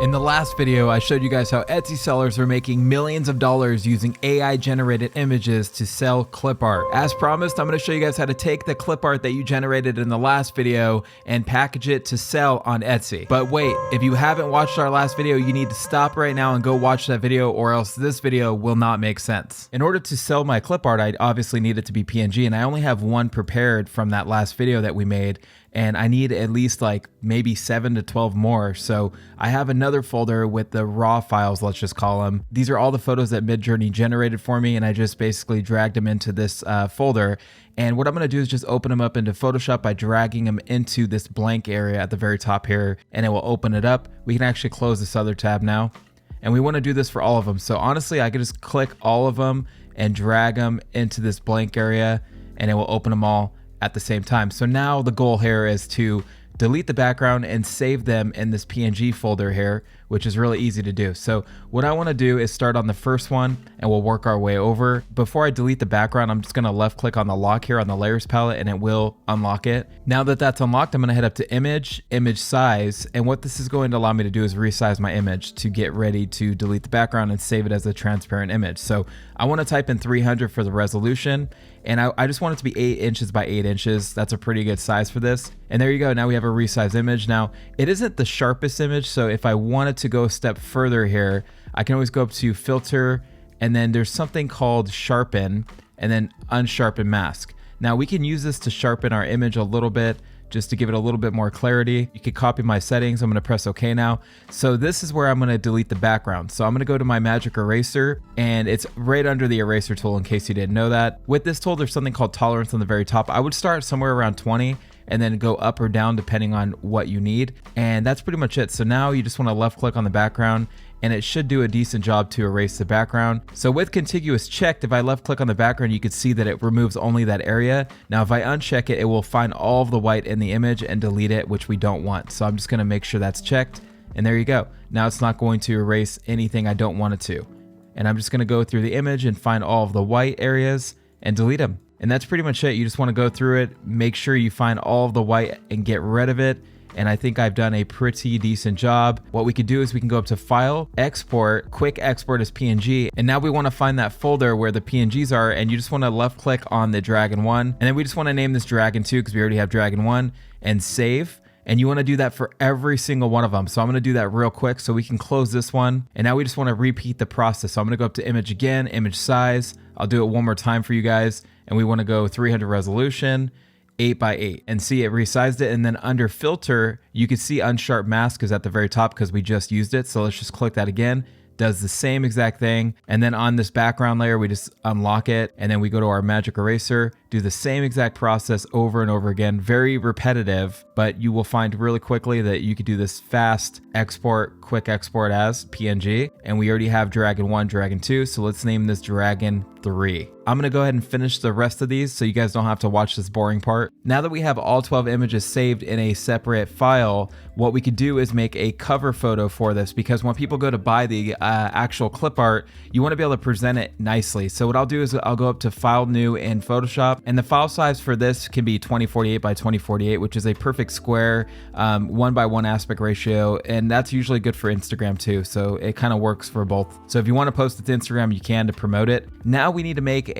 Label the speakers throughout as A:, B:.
A: In the last video, I showed you guys how Etsy sellers are making millions of dollars using AI generated images to sell clip art. As promised, I'm going to show you guys how to take the clip art that you generated in the last video and package it to sell on Etsy. But wait, if you haven't watched our last video, you need to stop right now and go watch that video, or else this video will not make sense. In order to sell my clip art, I obviously need it to be PNG, and I only have one prepared from that last video that we made. And I need at least like maybe 7 to 12 more. So I have another folder with the raw files, let's just call them. These are all the photos that Midjourney generated for me, and I just basically dragged them into this folder. And what I'm gonna do is just open them up into Photoshop by dragging them into this blank area at the very top here, and it will open it up. We can actually close this other tab now. And we wanna do this for all of them. So honestly, I could just click all of them and drag them into this blank area, and it will open them all at the same time. So now the goal here is to delete the background and save them in this PNG folder here, which is really easy to do. So what I want to do is start on the first one and we'll work our way over. Before I delete the background, I'm just going to left click on the lock here on the layers palette and it will unlock it. Now that that's unlocked, I'm going to head up to image size. And what this is going to allow me to do is resize my image to get ready to delete the background and save it as a transparent image. So I want to type in 300 for the resolution. And I just want it to be 8 inches by 8 inches. That's a pretty good size for this. And there you go. Now we have a resized image. Now it isn't the sharpest image. So if I wanted to go a step further here, I can always go up to filter, and then there's something called sharpen, and then unsharpen mask. Now we can use this to sharpen our image a little bit, just to give it a little bit more clarity. You could copy my settings. I'm gonna press OK now. So this is where I'm gonna delete the background. So I'm gonna go to my magic eraser, and it's right under the eraser tool in case you didn't know that. With this tool, there's something called tolerance on the very top. I would start somewhere around 20 and then go up or down depending on what you need. And that's pretty much it. So now you just wanna left click on the background, and it should do a decent job to erase the background. So with contiguous checked, if I left click on the background, you could see that it removes only that area. Now, if I uncheck it, it will find all of the white in the image and delete it, which we don't want. So I'm just gonna make sure that's checked, and there you go. Now it's not going to erase anything I don't want it to. And I'm just gonna go through the image and find all of the white areas and delete them. And that's pretty much it. You just wanna go through it, make sure you find all of the white and get rid of it. And I think I've done a pretty decent job. What we could do is we can go up to File, Export, Quick Export as PNG. And now we want to find that folder where the PNGs are, and you just want to left click on the Dragon 1. And then we just want to name this Dragon 2 because we already have Dragon 1, and save. And you want to do that for every single one of them. So I'm going to do that real quick so we can close this one. And now we just want to repeat the process. So I'm going to go up to image again, image size. I'll do it one more time for you guys. And we want to go 300 resolution. 8 by 8, and see it resized it. And then under filter, you can see unsharp mask is at the very top because we just used it. So let's just click that again. Does the same exact thing. And then on this background layer, we just unlock it. And then we go to our magic eraser, do the same exact process over and over again. Very repetitive, but you will find really quickly that you could do this fast export, quick export as PNG. And we already have Dragon 1, Dragon 2. So let's name this Dragon 3. I'm gonna go ahead and finish the rest of these so you guys don't have to watch this boring part. Now that we have all 12 images saved in a separate file, what we could do is make a cover photo for this, because when people go to buy the actual clip art, you wanna be able to present it nicely. So what I'll do is I'll go up to File, New in Photoshop, and the file size for this can be 2048 by 2048, which is a perfect square, 1:1 aspect ratio, and that's usually good for Instagram too. So it kind of works for both. So if you wanna post it to Instagram, you can to promote it. Now we need to make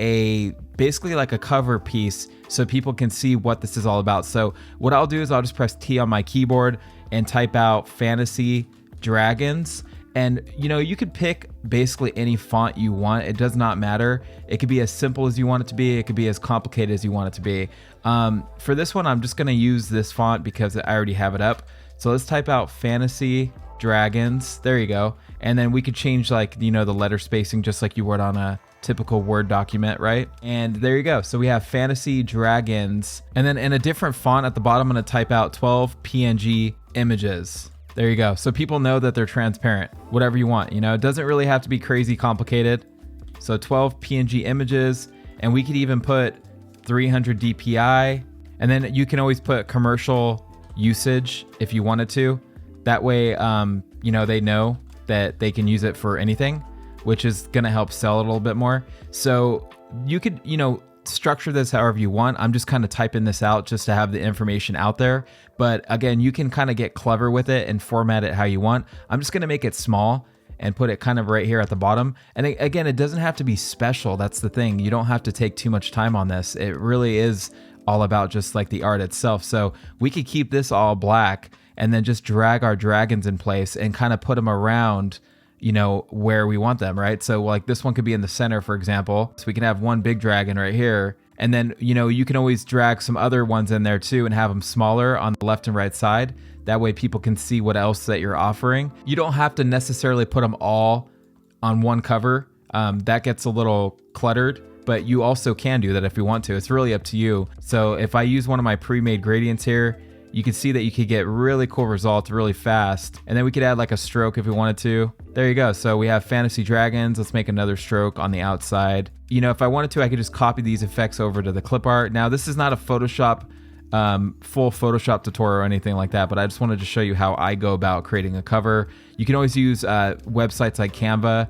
A: basically like a cover piece so people can see what this is all about. So what I'll do is I'll just press T on my keyboard and type out Fantasy Dragons. And you could pick basically any font you want. It does not matter. It could be as simple as you want it to be. It could be as complicated as you want it to be. For this one, I'm just gonna use this font because I already have it up. So let's type out Fantasy Dragons. There you go. And then we could change the letter spacing just like you would on a typical Word document, right? And there you go. So we have Fantasy Dragons. And then in a different font at the bottom, I'm gonna type out 12 PNG images. There you go. So people know that they're transparent, whatever you want, it doesn't really have to be crazy complicated. So 12 PNG images, and we could even put 300 DPI. And then you can always put commercial usage if you wanted to. That way, they know that they can use it for anything, which is going to help sell it a little bit more. So you could, structure this however you want. I'm just kind of typing this out just to have the information out there. But again, you can kind of get clever with it and format it how you want. I'm just going to make it small and put it kind of right here at the bottom. And again, it doesn't have to be special. That's the thing. You don't have to take too much time on this. It really is all about just like the art itself. So we could keep this all black and then just drag our dragons in place and kind of put them around, you know, where we want them, right? So like this one could be in the center, for example. So we can have one big dragon right here. And then, you know, you can always drag some other ones in there too and have them smaller on the left and right side. That way people can see what else that you're offering. You don't have to necessarily put them all on one cover. That gets a little cluttered, but you also can do that if you want to. It's really up to you. So if I use one of my pre-made gradients here, you can see that you could get really cool results really fast. And then we could add like a stroke if we wanted to. There you go. So we have fantasy dragons. Let's make another stroke on the outside. You know, if I wanted to, I could just copy these effects over to the clip art. Now this is not a Photoshop, full Photoshop tutorial or anything like that, but I just wanted to show you how I go about creating a cover. You can always use websites like Canva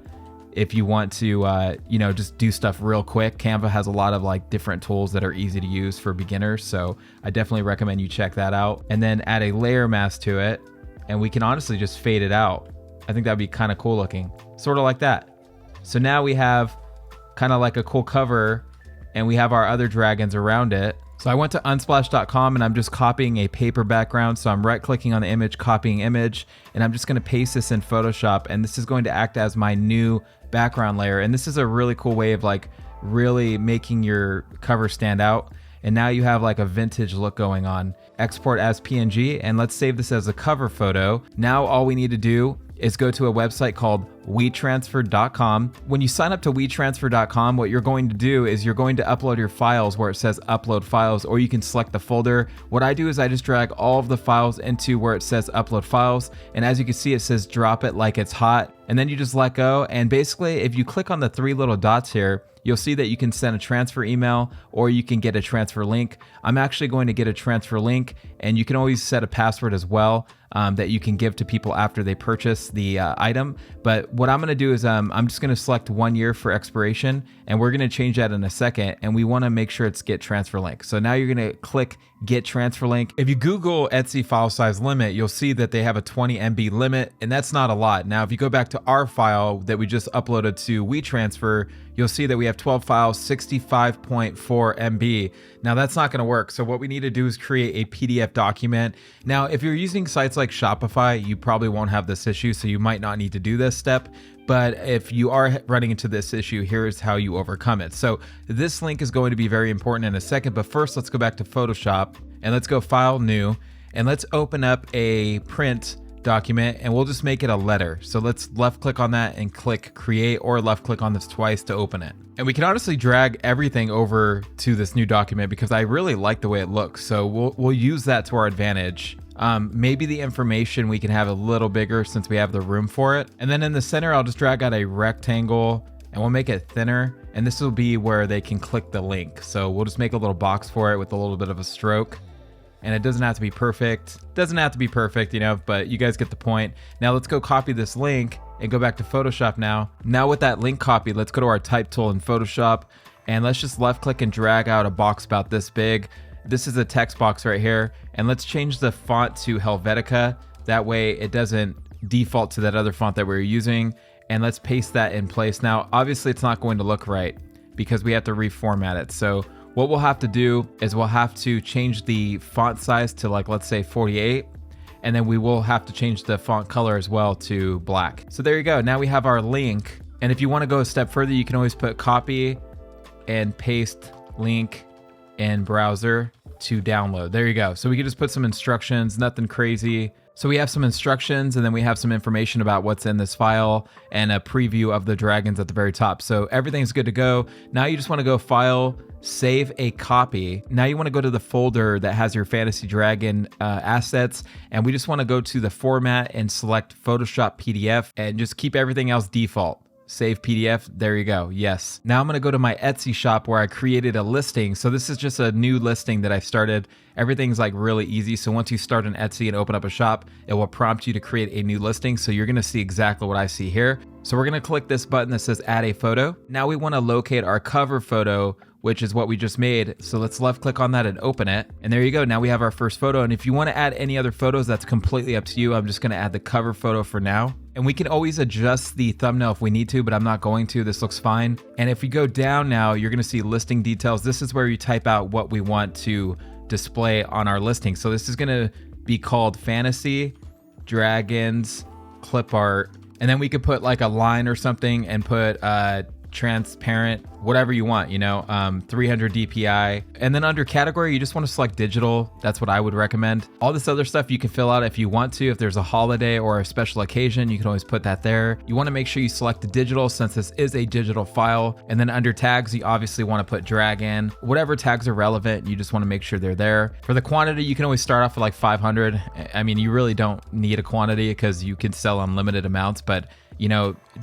A: if you want to, you know, just do stuff real quick. Canva has a lot of like different tools that are easy to use for beginners. So I definitely recommend you check that out and then add a layer mask to it. And we can honestly just fade it out. I think that'd be kind of cool looking, sort of like that. So now we have kind of like a cool cover and we have our other dragons around it. So I went to unsplash.com and I'm just copying a paper background. So I'm right clicking on the image, copying image, and I'm just going to paste this in Photoshop. And this is going to act as my new background layer. And this is a really cool way of like really making your cover stand out. And now you have like a vintage look going on. Export as PNG and let's save this as a cover photo. Now all we need to do is go to a website called WeTransfer.com. When you sign up to WeTransfer.com, what you're going to do is you're going to upload your files where it says upload files, or you can select the folder. What I do is I just drag all of the files into where it says upload files. And as you can see, it says drop it like it's hot. And then you just let go. And basically, if you click on the three little dots here, you'll see that you can send a transfer email or you can get a transfer link. I'm actually going to get a transfer link, and you can always set a password as well that you can give to people after they purchase the item. But what I'm going to do is I'm just going to select 1 year for expiration, and we're going to change that in a second. And we want to make sure it's get transfer link. So now you're going to click get transfer link. If you Google Etsy file size limit, you'll see that they have a 20 MB limit, and that's not a lot. Now, if you go back to our file that we just uploaded to WeTransfer, you'll see that we have 12 files, 65.4 MB. Now that's not going to work. So what we need to do is create a PDF document. Now, if you're using sites like Shopify, you probably won't have this issue, so you might not need to do this step. But if you are running into this issue, here's how you overcome it. So this link is going to be very important in a second, but first let's go back to Photoshop and let's go File, New, and let's open up a print document and we'll just make it a letter. So let's left click on that and click create, or left click on this twice to open it. And we can honestly drag everything over to this new document because I really like the way it looks. So we'll use that to our advantage. Maybe the information we can have a little bigger since we have the room for it. And then in the center, I'll just drag out a rectangle and we'll make it thinner. And this will be where they can click the link. So we'll just make a little box for it with a little bit of a stroke. And it doesn't have to be perfect. Doesn't have to be perfect, you know, but you guys get the point. Now let's go copy this link and go back to Photoshop now. Now with that link copied, let's go to our type tool in Photoshop and let's just left click and drag out a box about this big. This is a text box right here. And let's change the font to Helvetica. That way it doesn't default to that other font that we were using. And let's paste that in place. Now, obviously it's not going to look right because we have to reformat it. So what we'll have to do is we'll have to change the font size to like, let's say 48. And then we will have to change the font color as well to black. So there you go. Now we have our link. And if you want to go a step further, you can always put copy and paste link in browser to download. There you go. So we can just put some instructions, nothing crazy. So we have some instructions and then we have some information about what's in this file and a preview of the dragons at the very top. So everything's good to go. Now you just want to go File, Save a Copy. Now you want to go to the folder that has your Fantasy Dragon assets. And we just want to go to the format and select Photoshop PDF and just keep everything else default. Save PDF, there you go, yes. Now I'm gonna go to my Etsy shop where I created a listing. So this is just a new listing that I started. Everything's like really easy. So once you start an Etsy and open up a shop, it will prompt you to create a new listing. So you're gonna see exactly what I see here. So we're gonna click this button that says add a photo. Now we wanna locate our cover photo, which is what we just made. So let's left click on that and open it. And there you go. Now we have our first photo. And if you want to add any other photos, that's completely up to you. I'm just going to add the cover photo for now. And we can always adjust the thumbnail if we need to, but I'm not going to. This looks fine. And if we go down now, you're going to see listing details. This is where you type out what we want to display on our listing. So this is going to be called Fantasy Dragons Clip Art. And then we could put like a line or something and put transparent, whatever you want, 300 DPI. And then under category, you just want to select digital. That's what I would recommend. All this other stuff you can fill out if you want to. If there's a holiday or a special occasion, you can always put that there. You want to make sure you select the digital since this is a digital file. And then under tags, you obviously want to put drag in. Whatever tags are relevant, you just want to make sure they're there. For the quantity, you can always start off with like 500. I mean, you really don't need a quantity because you can sell unlimited amounts, but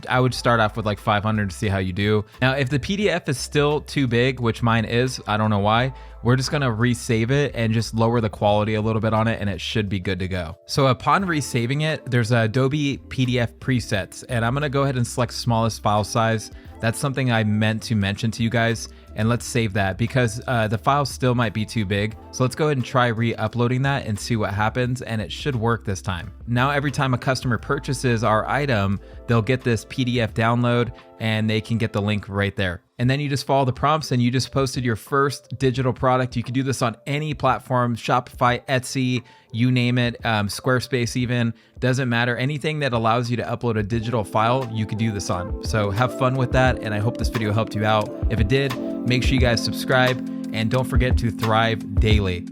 A: I would start off with like 500 to see how you do. Now, if the PDF is still too big, which mine is, I don't know why, we're just gonna resave it and just lower the quality a little bit on it and it should be good to go. So upon resaving it, there's Adobe PDF presets and I'm gonna go ahead and select smallest file size. That's something I meant to mention to you guys. And let's save that because the file still might be too big. So let's go ahead and try re-uploading that and see what happens. And it should work this time. Now, every time a customer purchases our item, they'll get this PDF download and they can get the link right there. And then you just follow the prompts and you just posted your first digital product. You can do this on any platform, Shopify, Etsy, you name it, Squarespace even, doesn't matter. Anything that allows you to upload a digital file, you could do this on. So have fun with that. And I hope this video helped you out. If it did, make sure you guys subscribe and don't forget to thrive daily.